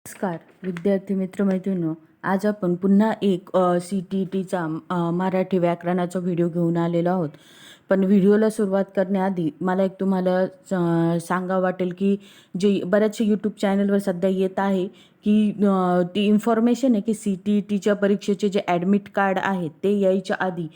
नमस्कार विद्यार्थी मित्रमैत्रिणींनो, आज आपण पुन्हा एक CTETचा मराठी व्याकरणाचा व्हिडिओ घेऊन आलेलो आहोत. पण व्हिडिओला सुरुवात करण्याआधी मला एक तुम्हाला सांगावं वाटेल की जे बऱ्याचशा यूट्यूब चॅनलवर सध्या येत आहे की ती इन्फॉर्मेशन आहे की CTETच्या परीक्षेचे जे ॲडमिट कार्ड आहेत ते यायच्या आधी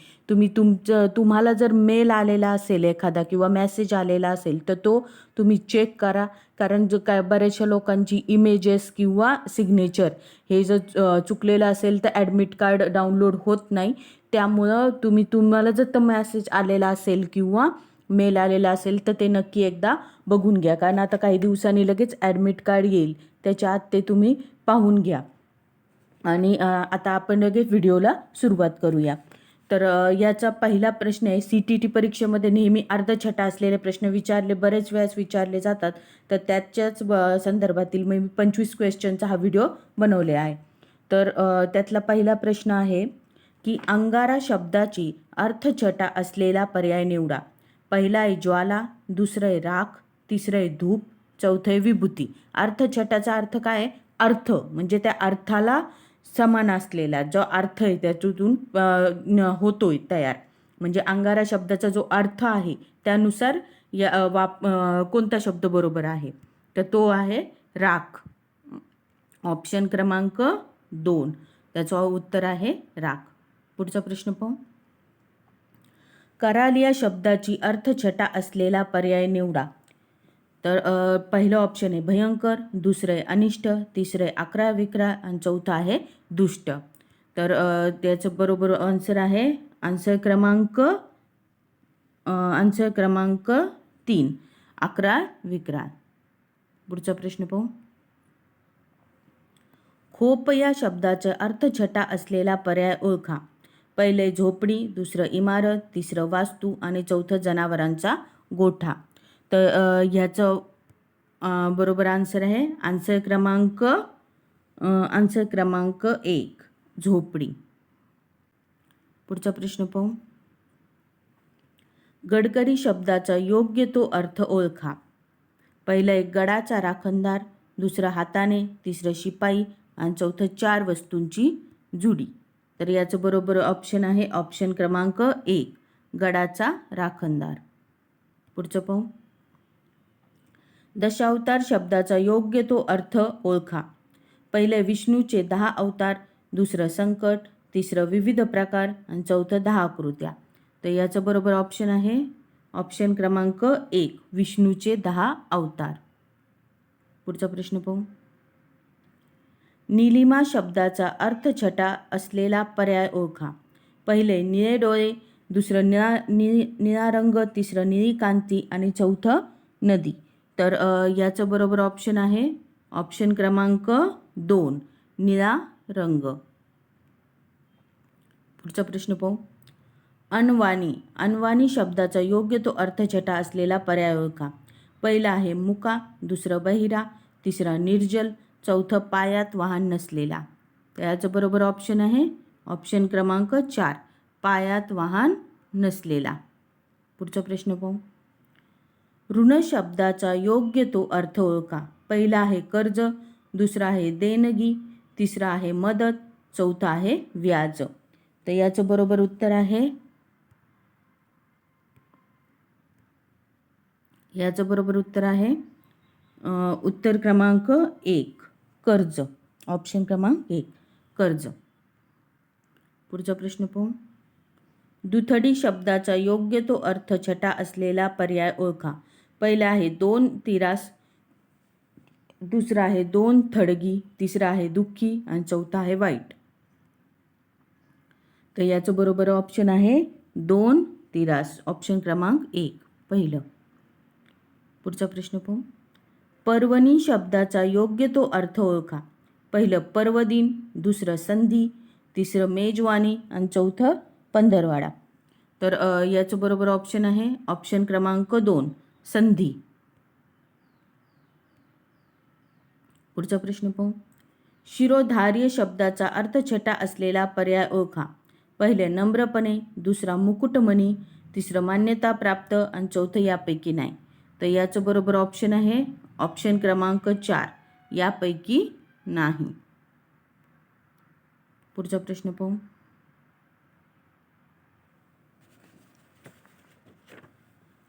तुम्हाला जर मेल आलेला असेल एखादा किंवा मेसेज आलेला असेल तर तो तुम्ही चेक करा. कारण जो काय बऱ्याचशा लोकांची इमेजेस किंवा सिग्नेचर हे जर चुकलेलं असेल तर ॲडमिट कार्ड डाउनलोड होत नाही. त्यामुळं तुम्हाला जर तो मेसेज आलेला असेल किंवा मेल आलेला असेल तर ते नक्की एकदा बघून घ्या. कारण आता काही दिवसांनी लगेच ॲडमिट कार्ड येईल, त्याच्या आत ते तुम्ही पाहून घ्या. आणि आता आपण लगेच व्हिडिओला सुरुवात करूया. तर याचा पहिला प्रश्न आहे, CTET परीक्षेमध्ये नेहमी अर्धछटा असलेले प्रश्न बरेच वेळेस विचारले जातात. तर त्याच्याच संदर्भातील मी 25 क्वेश्चनचा हा व्हिडिओ बनवले आहे. तर त्यातला पहिला प्रश्न आहे की अंगारा शब्दाची अर्थछटा असलेला पर्याय निवडा. पहिला आहे ज्वाला, दुसरं आहे राख, तिसरं आहे धूप, चौथं आहे विभूती. अर्थछटाचा अर्थ काय आहे? अर्थ म्हणजे त्या अर्थाला समान असलेला जो अर्थ आहे त्यातून होतोय तयार. म्हणजे अंगारा शब्दाचा जो अर्थ आहे त्यानुसार कोणता शब्द बरोबर आहे? तर तो आहे राख. ऑप्शन क्रमांक 2, त्याचं उत्तर आहे राख. पुढचा प्रश्न पाहू. कराल या शब्दाची अर्थछटा असलेला पर्याय निवडा. तर पहिलं ऑप्शन आहे भयंकर, दुसरं आहे अनिष्ट, तिसरं आहे अकरा विक्रा आणि चौथं आहे दुष्ट. तर त्याचं बरोबर आन्सर आहे आन्सर क्रमांक 3, अकरा विक्रा. पुढचा प्रश्न पाहू. खोप या शब्दाचा अर्थछटा असलेला पर्याय ओळखा. पहिले झोपडी, दुसरं इमारत, तिसरं वास्तू आणि चौथं जनावरांचा गोठा. तर ह्याचं बरोबर आन्सर आहे आन्सर क्रमांक 1, झोपडी. पुढचा प्रश्न पाहू. गडकरी शब्दाचा योग्य तो अर्थ ओळखा. पहिलं एक गडाचा राखणदार, दुसरं हाताने, तिसरं शिपाई आणि चौथं 4 वस्तूंची जुडी. तर याचं बरोबर ऑप्शन आहे ऑप्शन क्रमांक 1, गडाचा राखणदार. पुढचं पाहू. दशावतार शब्दाचा योग्य तो अर्थ ओळखा. पहिले विष्णूचे 10 अवतार, दुसरं संकट, तिसरं विविध प्रकार आणि चौथं 10 आकृत्या. तर याचं बरोबर ऑप्शन आहे ऑप्शन क्रमांक 1, विष्णूचे 10 अवतार. पुढचा प्रश्न पाहू. निलिमा शब्दाचा अर्थछटा असलेला पर्याय ओळखा. पहिले निळे डोळे, दुसरं निळा रंग, तिसरं निळी कांती आणि चौथं नदी. तर याचं बरोबर ऑप्शन आहे ऑप्शन क्रमांक 2, निळा रंग. पुढचा प्रश्न पाहू. अनवाणी शब्दाचा योग्य तो अर्थछटा असलेला पर्याय ओळखा. पहिला आहे मुका, दुसरं बहिरा, तिसरा निर्जल, चौथं पायात वाहन नसलेला. तर याचं बरोबर ऑप्शन आहे ऑप्शन क्रमांक 4, पायात वाहन नसलेला. पुढचा प्रश्न पाहू. ऋण शब्दाचा योग्य तो अर्थ ओळखा. पहिला आहे कर्ज, दुसरा आहे देणगी, तिसरा आहे मदत, चौथा आहे व्याज. तर याचं बरोबर उत्तर आहे उत्तर क्रमांक 1, कर्ज. ऑप्शन क्रमांक 1, कर्ज. पुढचा प्रश्न पाहू. दुथडी शब्दाचा योग्य तो अर्थछटा असलेला पर्याय ओळखा. पहिला आहे 2 तिरास, दुसरा आहे 2 थडगी, तिसरा आहे दुःखी आणि चौथा आहे वाईट. तर याचं बरोबर ऑप्शन आहे 2 तिरास. ऑप्शन क्रमांक 1, पहिलं. पुढचा प्रश्न पाहू. पर्वणी शब्दाचा योग्य तो अर्थ ओळखा. पहिलं पर्वदिन, दुसरं संधी, तिसरं मेजवानी आणि चौथं पंधरवाडा. तर याचं बरोबर ऑप्शन आहे ऑप्शन क्रमांक 2, संधी. पुढचा प्रश्न पाहू. शिरोधार्य शब्दाचा अर्थछटा असलेला पर्याय ओळखा. पहिले नम्रपणे, दुसरा मुकुटमणी, तिसरं मान्यता प्राप्त आणि चौथं यापैकी नाही. तर याचं बरोबर ऑप्शन आहे ऑप्शन क्रमांक 4, यापैकी नाही. पुढचा प्रश्न पाहू.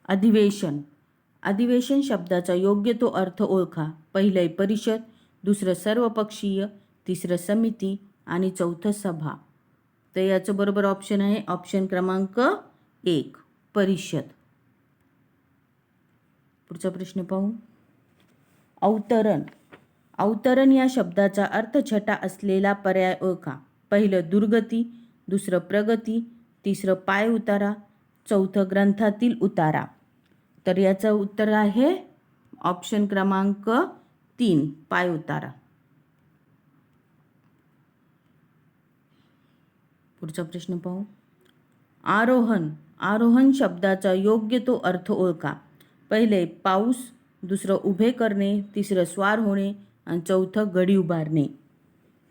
अधिवेशन. अधिवेशन शब्दाचा योग्य तो अर्थ ओळखा. पहिलं परिषद, दुसरं सर्वपक्षीय, तिसरं समिती आणि चौथं सभा. तर याचं बरोबर ऑप्शन आहे ऑप्शन क्रमांक 1 परिषद. पुढचा प्रश्न पाहू. अवतरण. अवतरण या शब्दाचा अर्थ छटा असलेला पर्याय ओळखा. पहिलं दुर्गती, दुसरं प्रगती, तिसरं पाय उतारा, चौथं ग्रंथातील उतारा. तर याचं उत्तर आहे ऑप्शन क्रमांक 3 पाय उतारा. पुढचा प्रश्न पाहू. आरोहण. आरोहण शब्दाचा योग्य तो अर्थ ओळखा. पहिले पाऊस, दुसरं उभे करणे, तिसरं स्वार होणे आणि चौथं गडी उभारणे.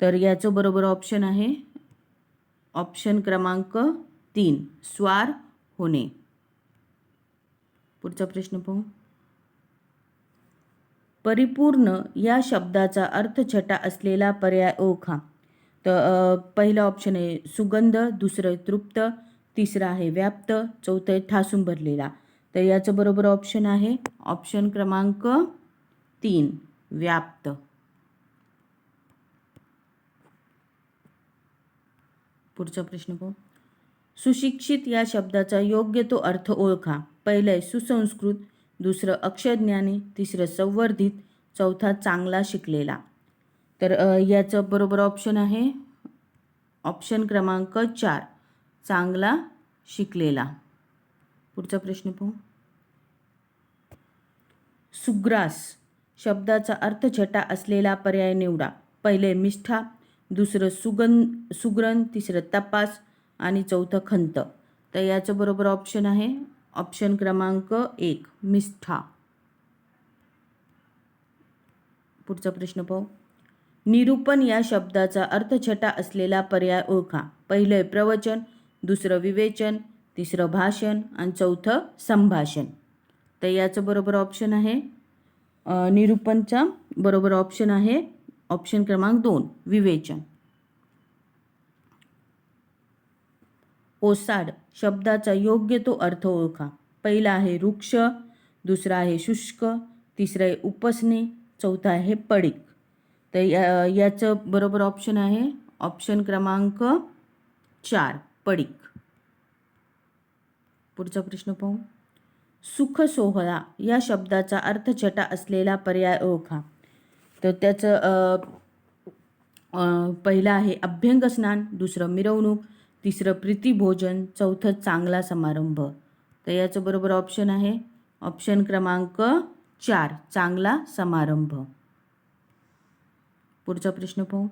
तर याचं बरोबर ऑप्शन आहे ऑप्शन क्रमांक 3 स्वार होणे. पुढचा प्रश्न पाहू. परिपूर्ण या शब्दाचा अर्थ छटा असलेला पर्याय ओळखा. तर पहिला ऑप्शन आहे सुगंध, दुसरं तृप्त, तिसरं आहे व्याप्त, चौथं आहे ठासून भरलेला. तर याचं बरोबर ऑप्शन आहे ऑप्शन क्रमांक 3 व्याप्त. पुढचा प्रश्न पाहू. सुशिक्षित या शब्दाचा योग्य तो अर्थ ओळखा. पहिलं आहे सुसंस्कृत, दुसरं अक्षरज्ञानी, तिसरं संवर्धित, चौथा चांगला शिकलेला. तर याचं बरोबर ऑप्शन आहे ऑप्शन क्रमांक 4 चांगला शिकलेला. पुढचा प्रश्न पाहू. सुग्रास शब्दाचा अर्थ छटा असलेला पर्याय निवडा. पहिले मिष्ठा, दुसरं सुग्रण, तिसरं तपास आणि चौथं खंत. तर याचं बरोबर ऑप्शन आहे ऑप्शन क्रमांक 1 मिष्ठा. पुढचा प्रश्न पाहू. निरूपण या शब्दाचा अर्थ छटा असलेला पर्याय ओळखा. पहिलं प्रवचन, दुसरं विवेचन, तिसरं भाषण आणि चौथं संभाषण. तर याचं बरोबर ऑप्शन आहे निरूपणचा बरोबर ऑप्शन आहे ऑप्शन क्रमांक 2 विवेचन. ओसाड शब्दाचा योग्य तो अर्थ ओळखा. पहिला आहे वृक्ष, दुसरा आहे शुष्क, तिसरं आहे उपसणे, चौथा आहे पडीक. तर याचं बरोबर ऑप्शन आहे ऑप्शन क्रमांक 4 पडीक. पुढचा प्रश्न पाहू. सुख सोहळा या शब्दाचा अर्थ छटा असलेला पर्याय ओळखा. तर त्याचं पहिलं आहे अभ्यंग स्नान, दुसरं मिरवणूक, तिसरं प्रीतिभोजन, चौथं चांगला समारंभ. तर याचं बरोबर ऑप्शन आहे ऑप्शन क्रमांक 4 चांगला समारंभ. पुढचा प्रश्न पाहू.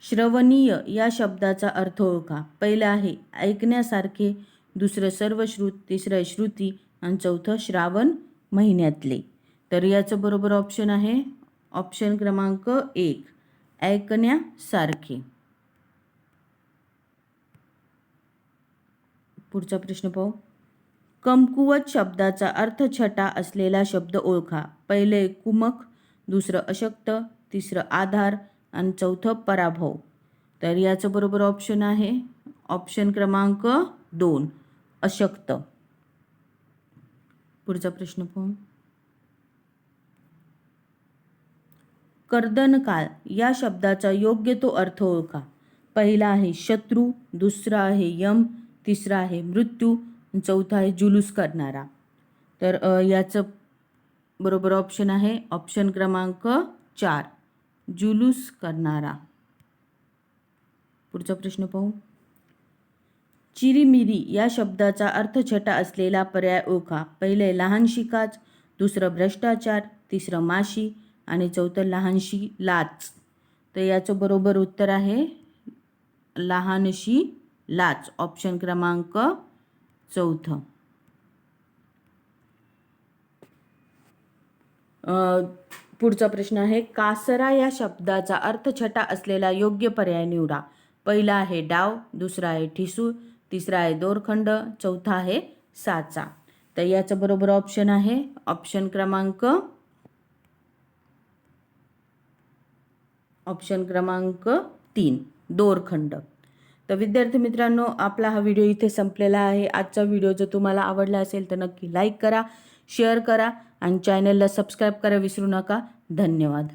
श्रवणीय या शब्दाचा अर्थ ओळखा. पहिला आहे ऐकण्यासारखे, दुसरं सर्वश्रुत, तिसरं श्रुती आणि चौथं श्रावण महिन्यातले. तर याचं बरोबर ऑप्शन आहे ऑप्शन क्रमांक 1 ऐकण्यासारखे. पुढचा प्रश्न पाहू. कमकुवत शब्दाचा अर्थ छटा असलेला शब्द ओळखा. पहिले कुमक, दुसरं अशक्त, तिसरं आधार आणि चौथं पराभव. तर याचं बरोबर ऑप्शन आहे ऑप्शन क्रमांक 2 अशक्त. पुढचा प्रश्न पाहू. कर्दनकाळ या शब्दाचा योग्य तो अर्थ ओळखा. पहिला आहे शत्रू, दुसरा आहे यम, तिसरा आहे मृत्यू, चौथा आहे जुलूस करणारा. तर याचं बरोबर ऑप्शन आहे ऑप्शन क्रमांक 4 जुलूस करणारा. पुढचा प्रश्न पाहू. चिरीमिरी या शब्दाचा अर्थ छटा असलेला पर्याय ओळखा. पहिले लहानशी काच, दुसरं भ्रष्टाचार, तिसरं माशी आणि चौथं लहानशी लाच. तर याचं बरोबर उत्तर आहे लहानशी लाच ऑप्शन क्रमांक 4. पुढचा प्रश्न आहे कासरा या शब्दाचा अर्थ छटा असलेला योग्य पर्याय निवडा. पहिला आहे डाव, दुसरा आहे ठिसूळ, तिसरा आहे दोरखंड, चौथा आहे साचा. तर याचं बरोबर ऑप्शन आहे ऑप्शन क्रमांक ऑप्शन क्रमांक 3 दोरखंड. तर विद्यार्थी मित्रांनो, आपला हा व्हिडिओ इथे संपलेला आहे. आजचा व्हिडिओ जर तुम्हाला आवडला असेल तर नक्की लाईक करा, शेअर करा आणि चॅनलला सबस्क्राईब करा विसरू नका. धन्यवाद.